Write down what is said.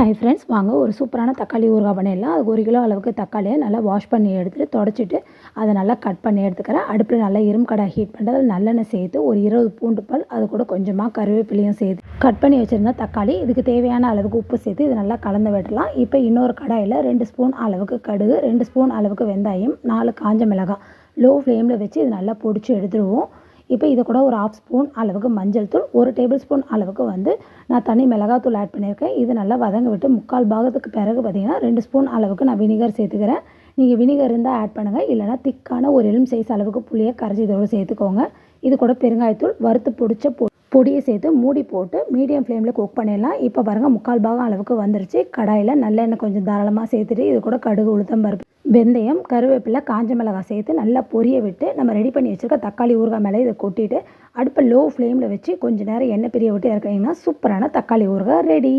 Hi friends, வாங்க ஒரு சூப்பரான தக்காளி ஊறுகாய் பண்ணிடலாம். அதுக்கு 1 கிலோ அளவுக்கு தக்காளியை நல்லா வாஷ் பண்ணி எடுத்துகிட்டு தொடச்சிட்டு அதை நல்லா கட் பண்ணி எடுத்துக்கிறேன். அடுப்பில் நல்லா இரும்பு கடாய் ஹீட் பண்ணிட்டு அதில் நல்லெண்ணெய் சேர்த்து ஒரு 20 பூண்டு பல், அது கூட கொஞ்சமாக கருவேப்பிலையும் சேர்த்து கட் பண்ணி வச்சுருந்த தக்காளி, இதுக்கு தேவையான அளவுக்கு உப்பு சேர்த்து இது நல்லா கலந்து விடலாம். இப்போ இன்னொரு கடாயில் 2 ஸ்பூன் அளவுக்கு கடுகு, 2 ஸ்பூன் அளவுக்கு வெந்தயம், 4 காஞ்ச மிளகாய் லோ ஃப்ளேமில் வச்சு இது நல்லா பொடிச்சு எடுத்துருவோம். இப்போ இது கூட ஒரு 1/2 ஸ்பூன் அளவுக்கு மஞ்சள் தூள், 1 டேபிள் ஸ்பூன் அளவுக்கு நான் தனி மிளகாத்தூள் ஆட் பண்ணியிருக்கேன். இது நல்லா வதங்க விட்டு 3/4 பாகத்துக்கு பிறகு பார்த்திங்கன்னா 2 ஸ்பூன் அளவுக்கு நான் வினிகர் சேர்த்துக்கிறேன். நீங்கள் வினிகர் இருந்தால் ஆட் பண்ணுங்கள், இல்லைனா திக்கான ஒரு எலும் சைஸ் அளவுக்கு புளியை கரைச்சி இதோடு சேர்த்துக்கோங்க. இது கூட பெருங்காயத்தூள், வறுத்து பிடிச்ச பொடியை சேர்த்து மூடி போட்டு மீடியம் ஃப்ளேமில் குக் பண்ணிடலாம். இப்போ பாருங்கள் 3/4 பாகம் அளவுக்கு வந்துருச்சு. கடாயில் நல்லெண்ணெய் கொஞ்சம் தாராளமாக சேர்த்துட்டு இது கூட கடுகு, உளுத்தம் பருப்பு, வெந்தயம், கருவேப்பிலை, காஞ்ச மிளகாய் சேர்த்து நல்லா பொரிய விட்டு நம்ம ரெடி பண்ணி வச்சுருக்க தக்காளி ஊறுகாய் மேலே இதை கொட்டிட்டு அடுப்பை லோ ஃப்ளேமில் வச்சு கொஞ்சம் நேரம் எண்ணெய் பிரிய விட்டு இறக்குனீங்கன்னா சூப்பரான தக்காளி ஊறுகாய் ரெடி.